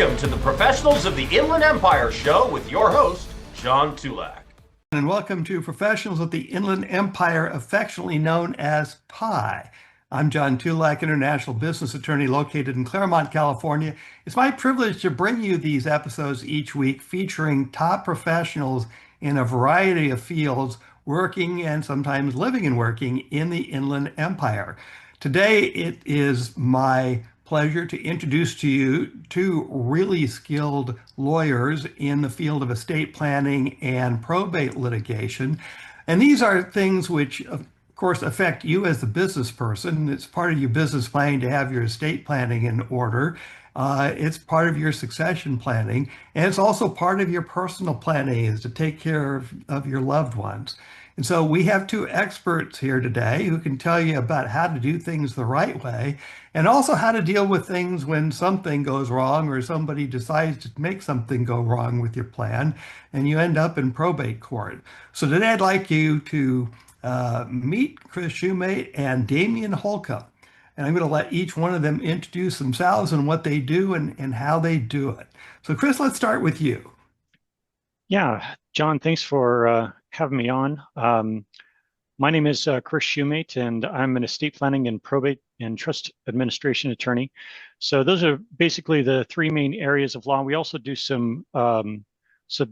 Welcome to the Professionals of the Inland Empire show with your host, John Tulac. And welcome to Professionals of the Inland Empire, affectionately known as PI. I'm John Tulac, international business attorney located in Claremont, California. It's my privilege to bring you these episodes each week featuring top professionals in a variety of fields, working and sometimes living and working in the Inland Empire. Today, it is my pleasure to introduce to you two really skilled lawyers in the field of estate planning and probate litigation. And these are things which, of course, affect you as the business person. It's part of your business planning to have your estate planning in order. It's part of your succession planning, and it's also part of your personal planning is to take care of your loved ones. And so we have two experts here today who can tell you about how to do things the right way and also how to deal with things when something goes wrong or somebody decides to make something go wrong with your plan and you end up in probate court. So today I'd like you to meet Chris Shoemate and Damian Holcomb. And I'm going to let each one of them introduce themselves and what they do and how they do it. So Chris, let's start with you. Yeah, John, thanks for having me on. My name is Chris Shoemate, and I'm an estate planning and probate and trust administration attorney. So those are basically the three main areas of law. We also do some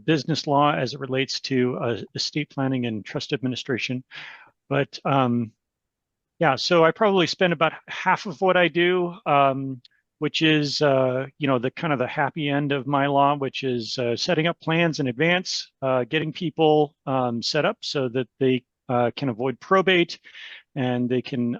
business law as it relates to estate planning and trust administration. But yeah, so I probably spend about half of what I do, which is, the kind of the happy end of my law, which is setting up plans in advance, getting people set up so that they can avoid probate and they can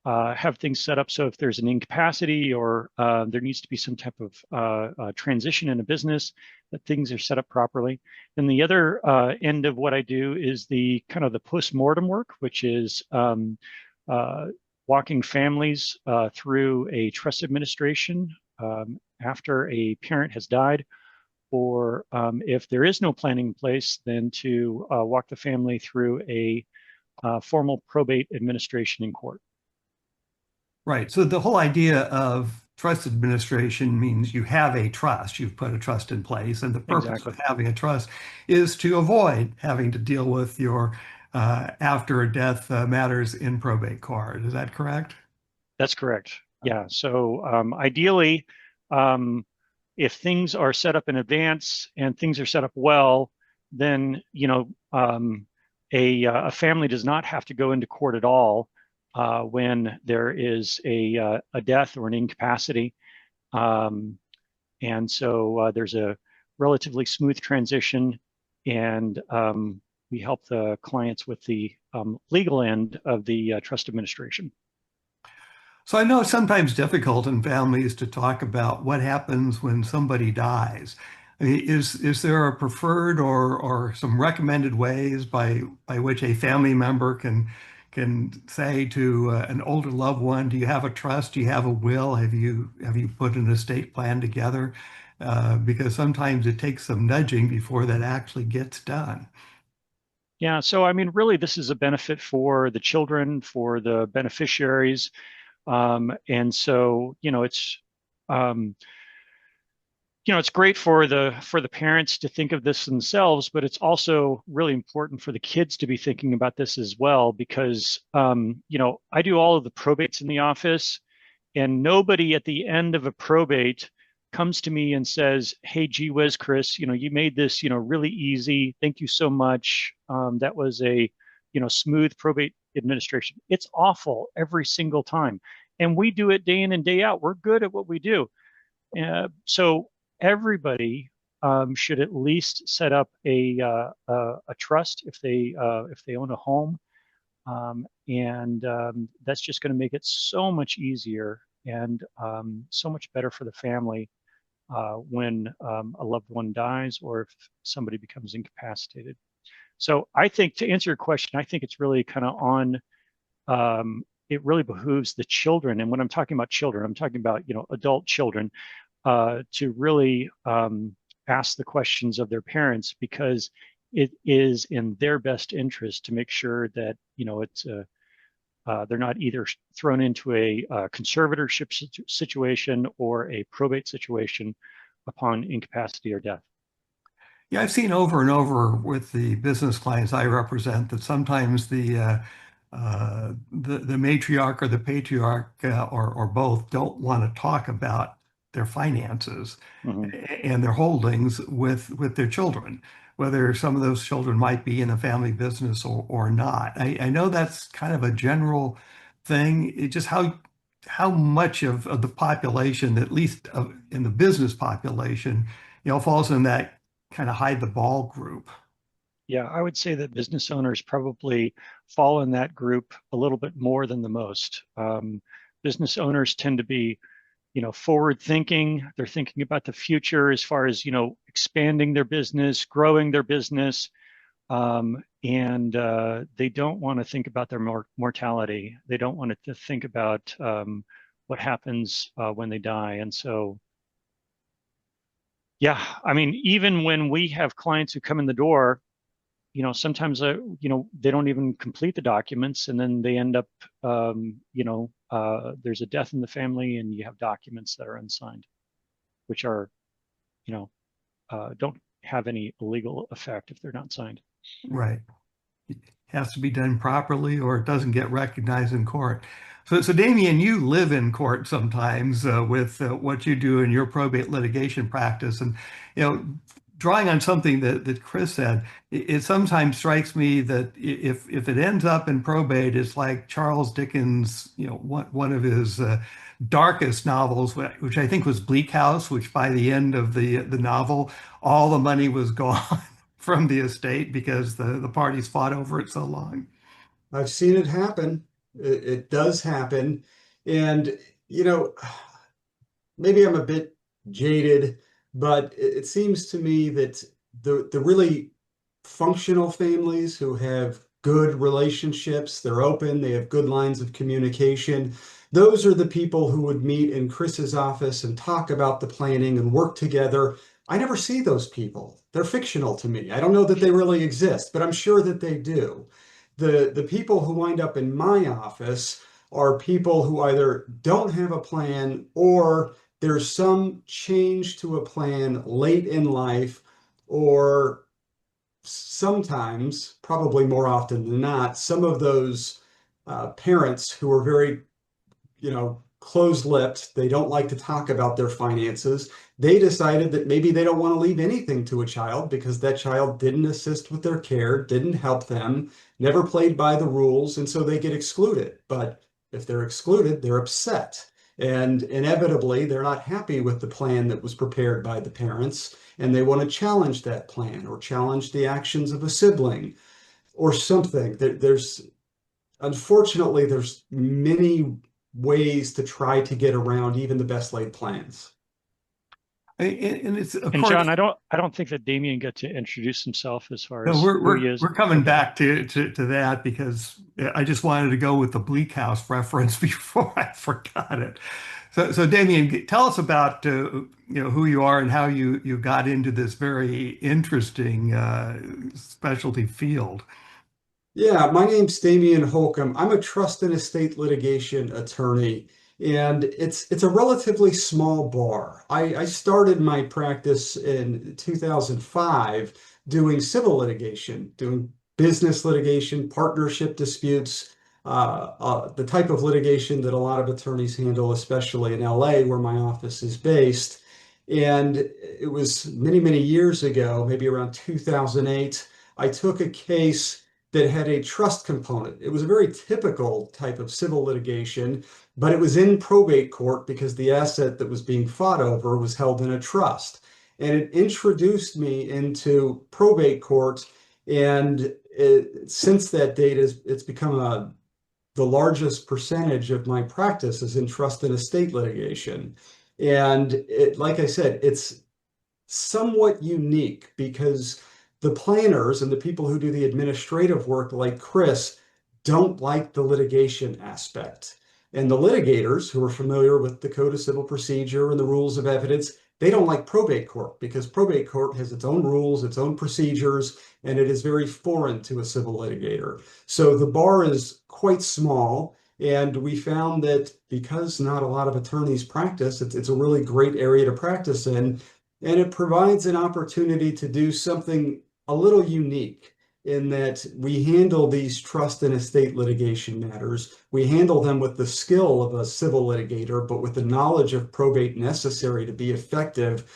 have things set up so if there's an incapacity or there needs to be some type of transition in a business, that things are set up properly. And the other end of what I do is the kind of the post-mortem work, which is walking families through a trust administration after a parent has died, or if there is no planning in place, then to walk the family through a formal probate administration in court. Right. So the whole idea of trust administration means you have a trust, you've put a trust in place, and the purpose of having a trust is to avoid having to deal with your after death matters in probate court. Is that correct? That's correct. Yeah. So ideally, if things are set up in advance and things are set up well, then a family does not have to go into court at all when there is a death or an incapacity. And so there's a relatively smooth transition, and we help the clients with the legal end of the trust administration. So I know it's sometimes difficult in families to talk about what happens when somebody dies. I mean, is there a preferred or some recommended ways by which a family member can say to an older loved one, do you have a trust? Do you have a will? Have you put an estate plan together? Because sometimes it takes some nudging before that actually gets done. Yeah, so I mean, really, this is a benefit for the children, for the beneficiaries. And so, it's great for the parents to think of this themselves, but it's also really important for the kids to be thinking about this as well, because, I do all of the probates in the office, and nobody at the end of a probate comes to me and says, hey, gee whiz, Chris, you made this, really easy. Thank you so much. That was a, smooth probate administration. It's awful every single time. And we do it day in and day out. We're good at what we do. So everybody should at least set up a trust if they own a home. And that's just going to make it so much easier and so much better for the family when a loved one dies or if somebody becomes incapacitated. So I think, to answer your question, I think it's really kind of on, it really behooves the children. And when I'm talking about children, I'm talking about, adult children, to really ask the questions of their parents, because it is in their best interest to make sure that, it's they're not either thrown into a conservatorship situation or a probate situation upon incapacity or death. Yeah, I've seen over and over with the business clients I represent that sometimes the matriarch or the patriarch or both don't want to talk about their finances Mm-hmm. and their holdings with their children, whether some of those children might be in a family business or not. I know that's kind of a general thing. It just how much of the population, at least in the business population, falls in that kind of hide the ball group. Yeah, I would say that business owners probably fall in that group a little bit more than the most. Business owners tend to be, forward thinking. They're thinking about the future as far as, expanding their business, growing their business, and they don't want to think about their mortality. They don't want to think about what happens when they die. And so, yeah, I mean, even when we have clients who come in the door, sometimes, they don't even complete the documents, and then they end up, there's a death in the family, and you have documents that are unsigned, which are, don't have any legal effect if they're not signed. Right. It has to be done properly or it doesn't get recognized in court. So Damian, you live in court sometimes with what you do in your probate litigation practice. And, drawing on something that Chris said, it sometimes strikes me that if it ends up in probate, it's like Charles Dickens, one of his darkest novels, which I think was Bleak House, which by the end of the novel, all the money was gone from the estate because the parties fought over it so long. I've seen it happen. It does happen. And, maybe I'm a bit jaded, but it seems to me that the really functional families who have good relationships, they're open, they have good lines of communication. Those are the people who would meet in Chris's office and talk about the planning and work together. I never see those people. They're fictional to me. I don't know that they really exist, but I'm sure that they do. The people who wind up in my office are people who either don't have a plan or there's some change to a plan late in life, or sometimes, probably more often than not, some of those parents who are very, closed-lipped, they don't like to talk about their finances. They decided that maybe they don't want to leave anything to a child because that child didn't assist with their care, didn't help them, never played by the rules, and so they get excluded. But if they're excluded, they're upset. And inevitably, they're not happy with the plan that was prepared by the parents, and they want to challenge that plan or challenge the actions of a sibling or something. Unfortunately, there's many ways to try to get around even the best laid plans. And it's of And course, John, I don't think that Damian got to introduce himself as far as no, who he is. we're coming back to that because I just wanted to go with the Bleak House reference before I forgot it. So Damian, tell us about who you are and how you got into this very interesting specialty field. Yeah, my name's Damian Holcomb. I'm a trust and estate litigation attorney, and it's a relatively small bar. I started my practice in 2005 doing civil litigation, doing business litigation, partnership disputes, the type of litigation that a lot of attorneys handle, especially in LA, where my office is based. And it was many, many years ago, maybe around 2008, I took a case that had a trust component. It was a very typical type of civil litigation, but it was in probate court because the asset that was being fought over was held in a trust. And it introduced me into probate court. And since that date, it's become the largest percentage of my practice is in trust and estate litigation. And like I said, it's somewhat unique because the planners and the people who do the administrative work, like Chris, don't like the litigation aspect. And the litigators, who are familiar with the Code of Civil Procedure and the rules of evidence, they don't like probate court because probate court has its own rules, its own procedures, and it is very foreign to a civil litigator. So the bar is quite small. And we found that because not a lot of attorneys practice, it's a really great area to practice in. And it provides an opportunity to do something a little unique in that we handle these trust and estate litigation matters. We handle them with the skill of a civil litigator, but with the knowledge of probate necessary to be effective.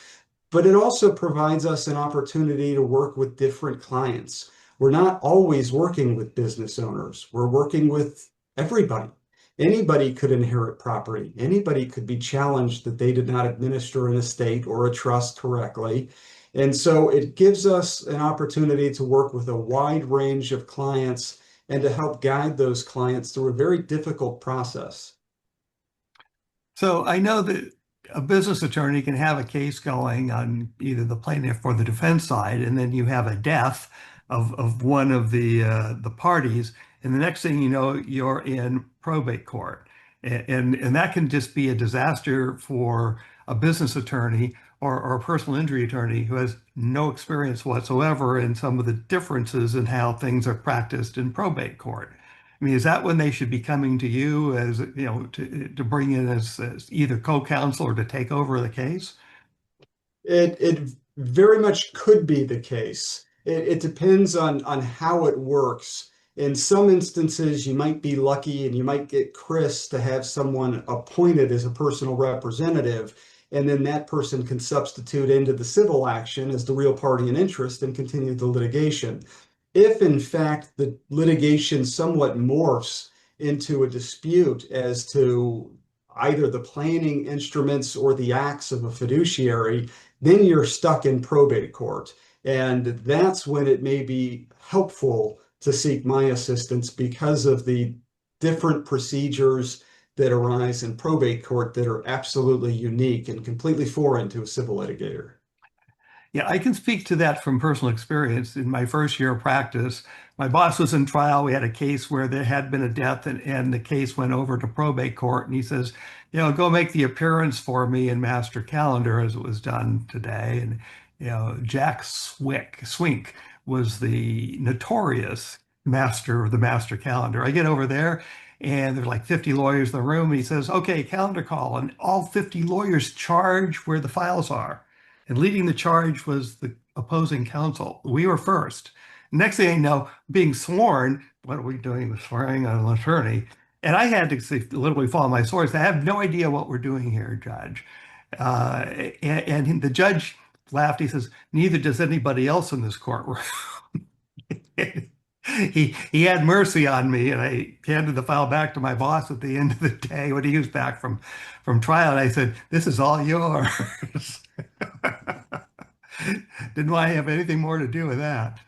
But it also provides us an opportunity to work with different clients. We're not always working with business owners. We're working with everybody. Anybody could inherit property. Anybody could be challenged that they did not administer an estate or a trust correctly. And so it gives us an opportunity to work with a wide range of clients and to help guide those clients through a very difficult process. So I know that a business attorney can have a case going on either the plaintiff or the defense side, and then you have a death of one of the parties, and the next thing you know, you're in probate court, and that can just be a disaster for a business attorney or a personal injury attorney who has no experience whatsoever in some of the differences in how things are practiced in probate court. I mean, is that when they should be coming to you as, to bring in as either co-counsel or to take over the case? It very much could be the case. It depends on how it works. In some instances, you might be lucky and you might get Chris to have someone appointed as a personal representative, and then that person can substitute into the civil action as the real party in interest and continue the litigation. If in fact the litigation somewhat morphs into a dispute as to either the planning instruments or the acts of a fiduciary, then you're stuck in probate court. And that's when it may be helpful to seek my assistance because of the different procedures that arise in probate court that are absolutely unique and completely foreign to a civil litigator. Yeah, I can speak to that from personal experience. In my first year of practice, my boss was in trial. We had a case where there had been a death, and the case went over to probate court. And he says, go make the appearance for me in master calendar as it was done today. And, Jack Swink was the notorious master of the master calendar. I get over there and there's like 50 lawyers in the room. And he says, okay, calendar call. And all 50 lawyers charge where the files are. And leading the charge was the opposing counsel. We were first. Next thing I know, being sworn, what are we doing with swearing on an attorney? And I had to literally follow my source. I have no idea what we're doing here, Judge. And the judge laughed. He says, neither does anybody else in this courtroom. He had mercy on me, and I handed the file back to my boss at the end of the day when he was back from trial. And I said, this is all yours. Didn't want to have anything more to do with that.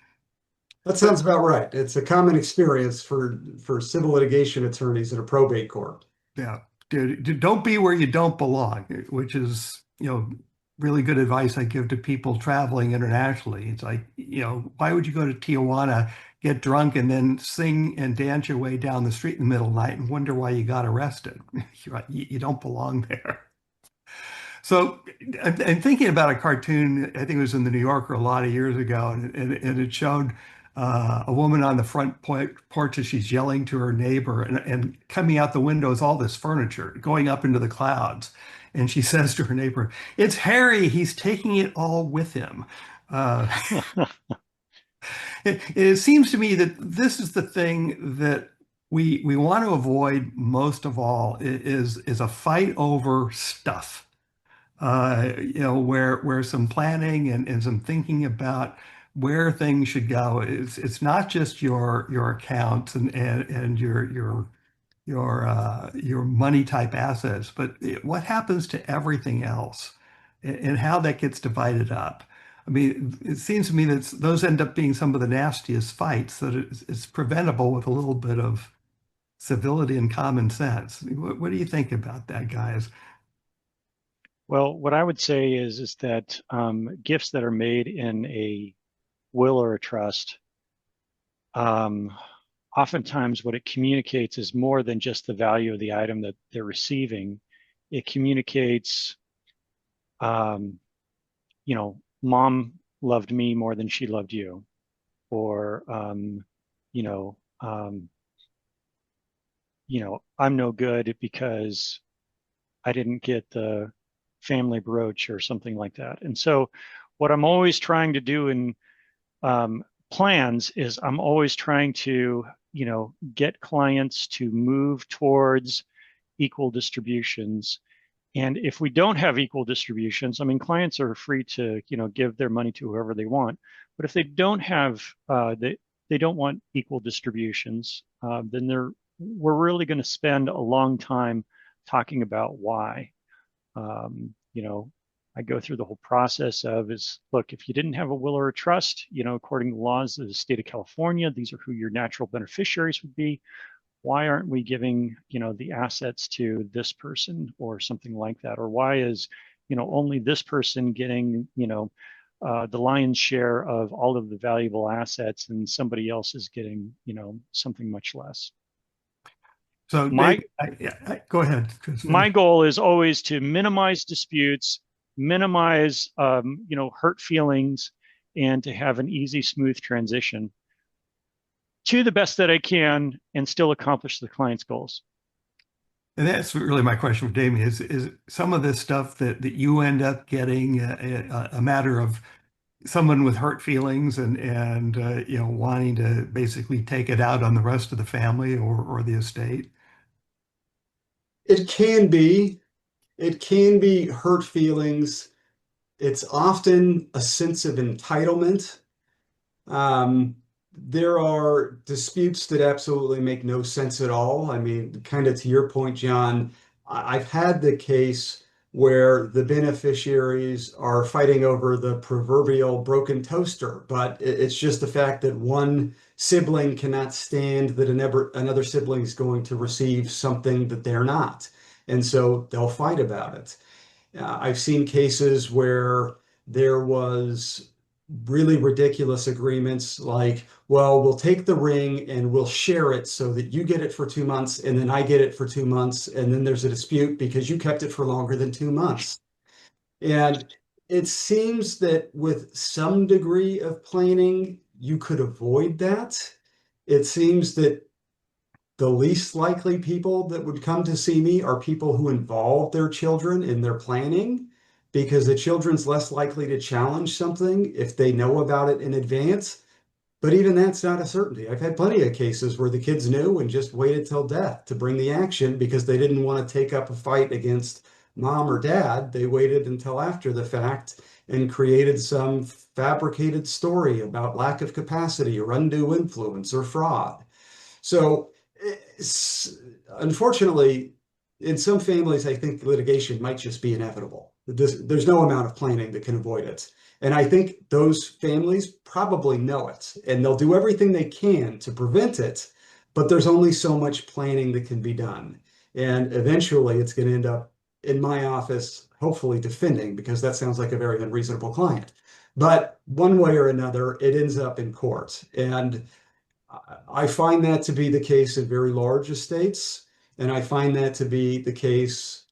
That sounds about right. It's a common experience for civil litigation attorneys in a probate court. Yeah. Don't be where you don't belong, which is, really good advice I give to people traveling internationally. It's like, why would you go to Tijuana, get drunk, and then sing and dance your way down the street in the middle of the night and wonder why you got arrested? You don't belong there. So I'm thinking about a cartoon, I think it was in the New Yorker a lot of years ago, and it showed a woman on the front porch as she's yelling to her neighbor, and coming out the window is all this furniture going up into the clouds. And she says to her neighbor, it's Harry, he's taking it all with him. It seems to me that this is the thing that we want to avoid most of all is a fight over stuff. Where some planning and some thinking about where things should go. It's not just your accounts and your money type assets, but what happens to everything else and how that gets divided up. I mean, it seems to me that those end up being some of the nastiest fights, that it's preventable with a little bit of civility and common sense. What do you think about that, guys? Well, what I would say is that gifts that are made in a will or a trust, oftentimes what it communicates is more than just the value of the item that they're receiving. It communicates mom loved me more than she loved you, or you know, I'm no good because I didn't get the family brooch or something like that. And so what I'm always trying to do in plans is I'm always trying to, get clients to move towards equal distributions. And if we don't have equal distributions, I mean, clients are free to, give their money to whoever they want. But if they don't have, they don't want equal distributions, then we're really going to spend a long time talking about why. I go through the whole process of look, if you didn't have a will or a trust, according to laws of the state of California, these are who your natural beneficiaries would be. Why aren't we giving, the assets to this person or something like that? Or why is, only this person getting, the lion's share of all of the valuable assets and somebody else is getting, something much less? So go ahead, Chris. My goal is always to minimize disputes, minimize hurt feelings, and to have an easy, smooth transition to the best that I can and still accomplish the client's goals. And that's really my question for Damien. Is some of this stuff that you end up getting a matter of someone with hurt feelings and wanting to basically take it out on the rest of the family or the estate? It can be. It can be hurt feelings. It's often a sense of entitlement. There are disputes that absolutely make no sense at all. I mean, kind of to your point, John, I've had the case where the beneficiaries are fighting over the proverbial broken toaster, but it's just the fact that one sibling cannot stand that another sibling is going to receive something that they're not. And so they'll fight about it. I've seen cases where there was really ridiculous agreements like, well, we'll take the ring and we'll share it so that you get it for 2 months and then I get it for 2 months. And then there's a dispute because you kept it for longer than 2 months. And it seems that with some degree of planning, you could avoid that. It seems that the least likely people that would come to see me are people who involve their children in their planning, because the children's less likely to challenge something if they know about it in advance. But even that's not a certainty. I've had plenty of cases where the kids knew and just waited till death to bring the action because they didn't want to take up a fight against mom or dad. They waited until after the fact and created some fabricated story about lack of capacity or undue influence or fraud. So unfortunately, in some families, I think litigation might just be inevitable. There's no amount of planning that can avoid it. And I think those families probably know it, and they'll do everything they can to prevent it, but there's only so much planning that can be done. And eventually it's going to end up in my office, hopefully defending, because that sounds like a very unreasonable client. But one way or another, it ends up in court. And I find that to be the case in very large estates, and I find that to be the case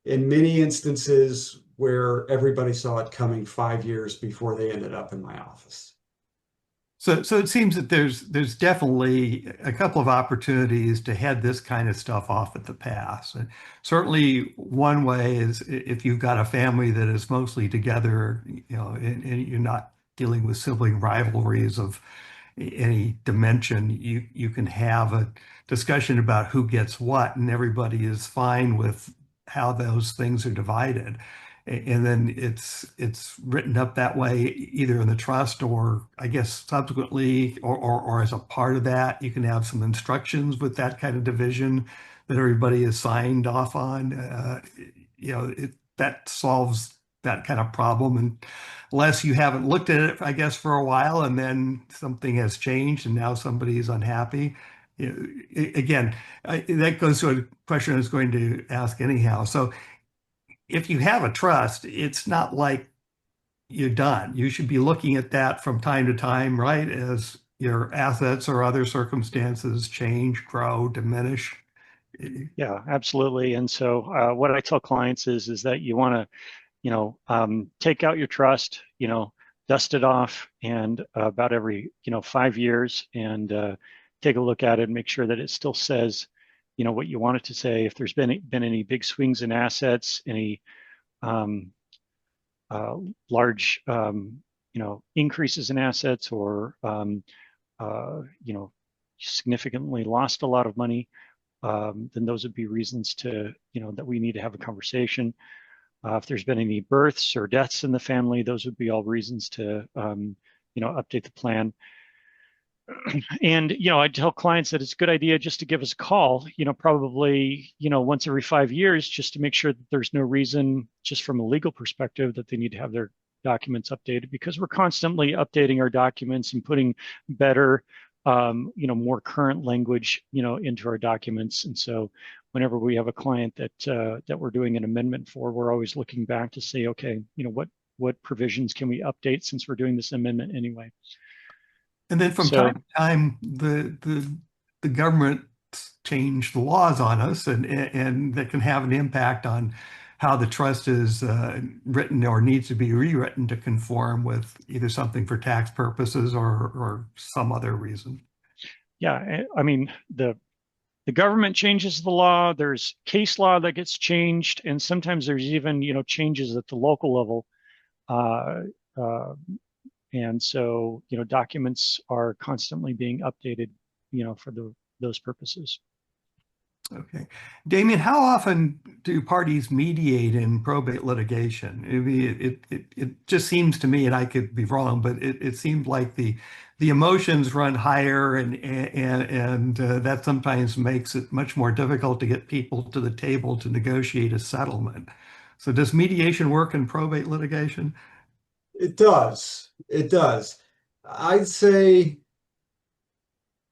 in many instances where everybody saw it coming 5 years before they ended up in my office. So it seems that there's definitely a couple of opportunities to head this kind of stuff off at the pass. And certainly one way is if you've got a family that is mostly together, and you're not dealing with sibling rivalries of any dimension, you can have a discussion about who gets what, and everybody is fine with how those things are divided. And then it's written up that way, either in the trust or I guess subsequently, or as a part of that. You can have some instructions with that kind of division that everybody is signed off on. That solves that kind of problem. And unless you haven't looked at it, I guess, for a while, and then something has changed and now somebody's unhappy. Again, that goes to a question I was going to ask anyhow. So if you have a trust, it's not like you're done. You should be looking at that from time to time, right? As your assets or other circumstances change, grow, diminish. Yeah, absolutely. And so what I tell clients is that you want to take out your trust, dust it off, and about every 5 years, and take a look at it and make sure that it still says what you want it to say. If there's been any big swings in assets, any um, large increases in assets, or significantly lost a lot of money, then those would be reasons to that we need to have a conversation. If there's been any births or deaths in the family, those would be all reasons to update the plan. And I tell clients that it's a good idea just to give us a call, probably once every 5 years, just to make sure that there's no reason, just from a legal perspective, that they need to have their documents updated, because we're constantly updating our documents and putting better, more current language, into our documents. And so whenever we have a client that we're doing an amendment for, we're always looking back to say, okay, what provisions can we update since we're doing this amendment anyway. And then from time to time, the government change the laws on us, and that can have an impact on how the trust is written or needs to be rewritten to conform with either something for tax purposes or some other reason. Yeah, I mean, the government changes the law. There's case law that gets changed, and sometimes there's even changes at the local level. And so, documents are constantly being updated, for those purposes. Okay. Damian, how often do parties mediate in probate litigation? I mean, it just seems to me, and I could be wrong, but it seems like the emotions run higher, and that sometimes makes it much more difficult to get people to the table to negotiate a settlement. So does mediation work in probate litigation? It does. It does. I'd say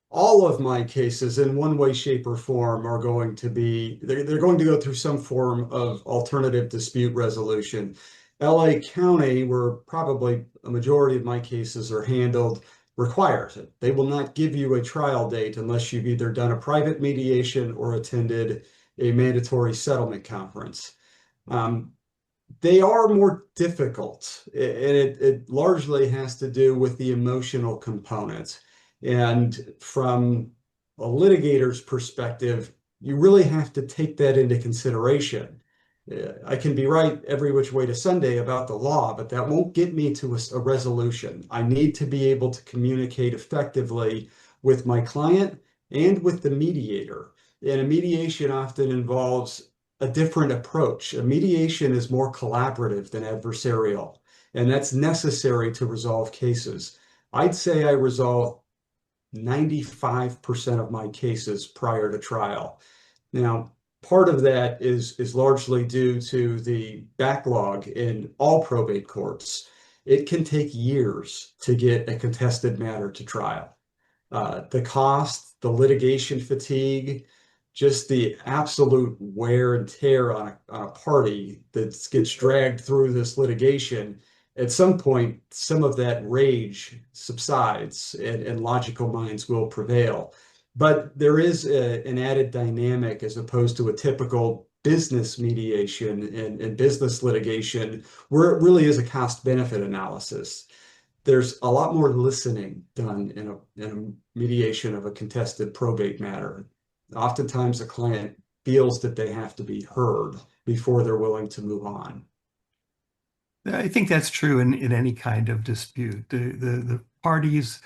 all of my cases in one way, shape, or form are going to be, they're going to go through some form of alternative dispute resolution. LA County, where probably a majority of my cases are handled, requires it. They will not give you a trial date unless you've either done a private mediation or attended a mandatory settlement conference. They are more difficult, and it largely has to do with the emotional component. And from a litigator's perspective, you really have to take that into consideration. I can be right every which way to Sunday about the law, but that won't get me to a resolution. I need to be able to communicate effectively with my client and with the mediator. And a mediation often involves a different approach. A mediation is more collaborative than adversarial, and that's necessary to resolve cases. I'd say I resolve 95% of my cases prior to trial. Now, part of that is largely due to the backlog in all probate courts. It can take years to get a contested matter to trial. The cost, the litigation fatigue, just the absolute wear and tear on a party that gets dragged through this litigation. At some point, some of that rage subsides and logical minds will prevail. But there is an added dynamic as opposed to a typical business mediation and business litigation, where it really is a cost-benefit analysis. There's a lot more listening done in a mediation of a contested probate matter. Oftentimes, a client feels that they have to be heard before they're willing to move on. I think that's true in any kind of dispute. The parties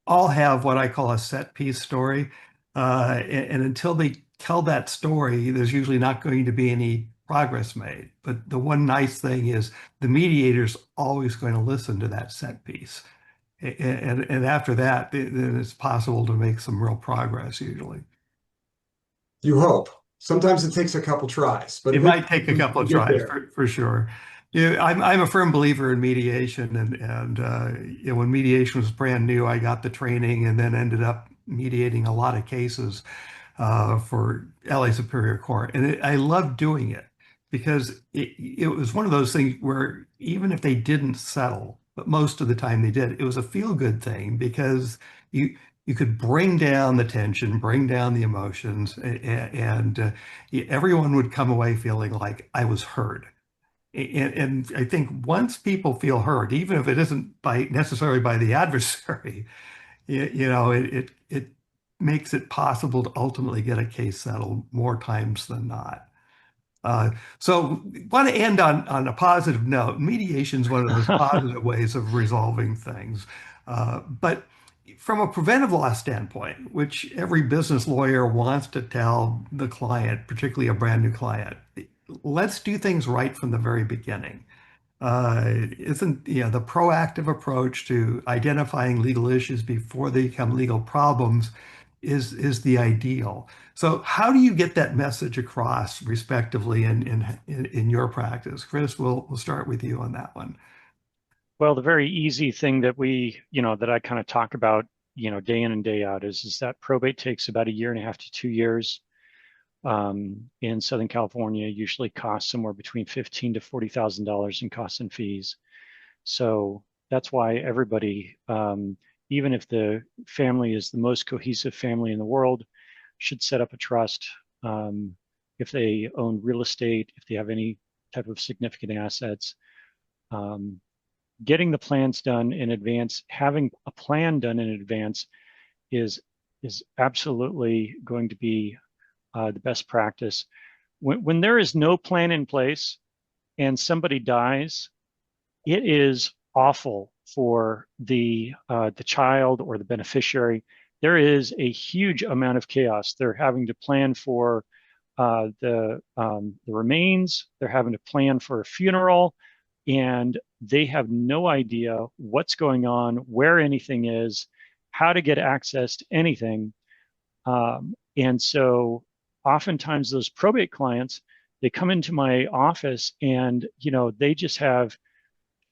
all have what I call a set piece story. And until they tell that story, there's usually not going to be any progress made. But the one nice thing is the mediator's always going to listen to that set piece. And after that, then it's possible to make some real progress usually. You hope. Sometimes it takes a couple tries, but it might take a couple of tries for sure. Yeah, I'm a firm believer in mediation, and when mediation was brand new, I got the training and then ended up mediating a lot of cases for LA Superior Court, and I loved doing it because it was one of those things where even if they didn't settle, but most of the time they did, it was a feel-good thing because you could bring down the tension, bring down the emotions, and everyone would come away feeling like I was heard. And I think once people feel heard, even if it isn't necessarily by the adversary, it makes it possible to ultimately get a case settled more times than not. So want to end on a positive note. Mediation is one of those positive ways of resolving things. But from a preventive law standpoint, which every business lawyer wants to tell the client, particularly a brand new client, let's do things right from the very beginning. Isn't the proactive approach to identifying legal issues before they become legal problems is the ideal. So how do you get that message across respectively in your practice? Chris, we'll start with you on that one. Well, the very easy thing that that I kind of talk about, day in and day out is that probate takes about 1.5 to 2 years. In Southern California, usually costs somewhere between $15,000 to $40,000 in costs and fees. So that's why everybody, even if the family is the most cohesive family in the world, should set up a trust. If they own real estate, if they have any type of significant assets, getting the plans done in advance, having a plan done in advance is absolutely going to be the best practice. When there is no plan in place and somebody dies, it is awful for the child or the beneficiary. There is a huge amount of chaos. They're having to plan for the remains. They're having to plan for a funeral, and they have no idea what's going on, where anything is, how to get access to anything. And so oftentimes those probate clients, they come into my office and, they just have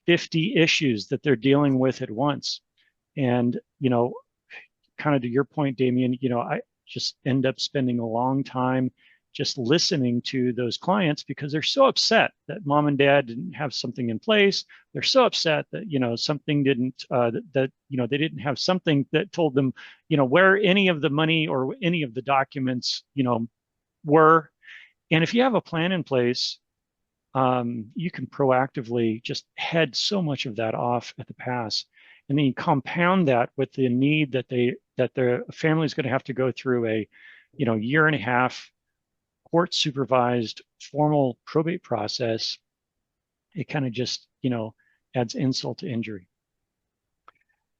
50 issues that they're dealing with at once. And, kind of to your point, Damian, I just end up spending a long time just listening to those clients because they're so upset that mom and dad didn't have something in place. They're so upset that, something didn't, they didn't have something that told them, where any of the money or any of the documents, were. And if you have a plan in place, you can proactively just head so much of that off at the pass. And then you compound that with the need that their family is going to have to go through a, 1.5 court supervised formal probate process. It kind of just, adds insult to injury.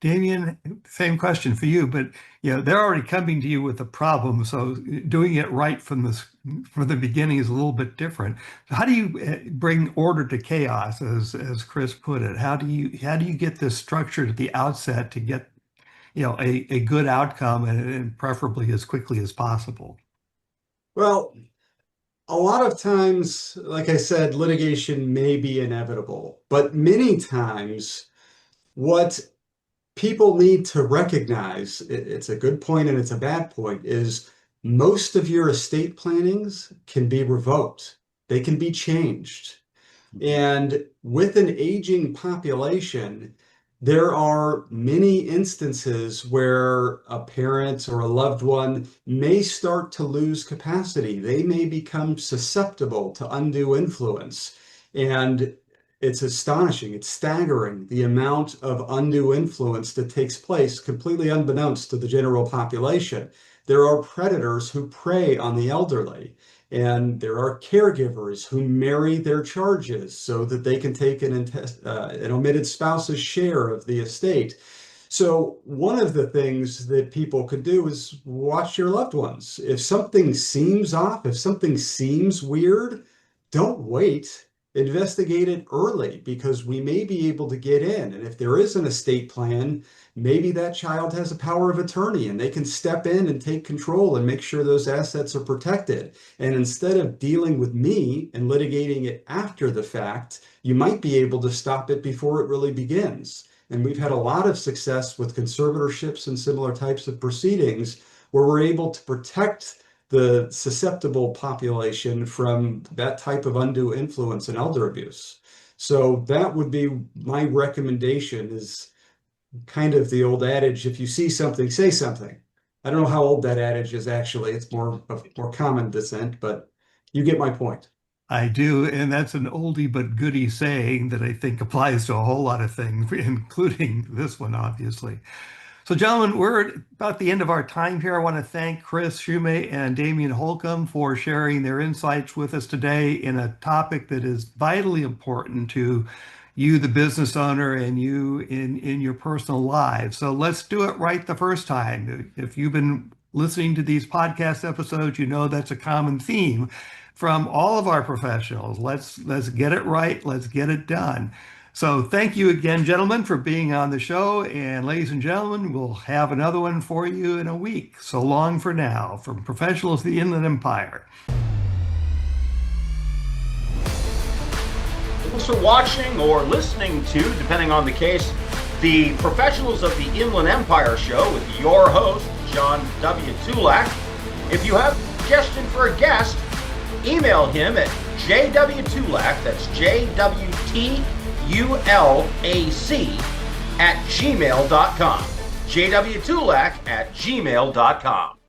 Damian, same question for you, but they're already coming to you with a problem, so doing it right from the beginning is a little bit different. So how do you bring order to chaos, as Chris put it? How do you get this structured at the outset to get a good outcome and preferably as quickly as possible? Well, a lot of times, like I said, litigation may be inevitable, but many times what people need to recognize, it's a good point and it's a bad point, is most of your estate plannings can be revoked. They can be changed. And with an aging population, there are many instances where a parent or a loved one may start to lose capacity. They may become susceptible to undue influence. And it's astonishing, it's staggering the amount of undue influence that takes place completely unbeknownst to the general population. There are predators who prey on the elderly, and there are caregivers who marry their charges so that they can take an omitted spouse's share of the estate. So one of the things that people could do is watch your loved ones. If something seems off, if something seems weird, don't wait. Investigate it early because we may be able to get in. And if there is an estate plan, maybe that child has a power of attorney and they can step in and take control and make sure those assets are protected. And instead of dealing with me and litigating it after the fact, you might be able to stop it before it really begins. And we've had a lot of success with conservatorships and similar types of proceedings where we're able to protect the susceptible population from that type of undue influence and elder abuse. So that would be my recommendation, is kind of the old adage, if you see something, say something. I don't know how old that adage is actually. It's more common descent, but you get my point. I do, and that's an oldie but goodie saying that I think applies to a whole lot of things, including this one, obviously. So, gentlemen, we're about the end of our time here. I want to thank Chris Shoemate and Damian Holcomb for sharing their insights with us today in a topic that is vitally important to you, the business owner, and you in your personal lives. So let's do it right the first time. If you've been listening to these podcast episodes, you know that's a common theme from all of our professionals. Let's get it right. Let's get it done. So thank you again, gentlemen, for being on the show. And ladies and gentlemen, we'll have another one for you in a week. So long for now, from Professionals of the Inland Empire. Thanks for watching or listening to, depending on the case, the Professionals of the Inland Empire show with your host, John W. Tulac. If you have a suggestion for a guest, email him at jwtulac, that's JWTULAC @gmail.com. jwtulac @gmail.com.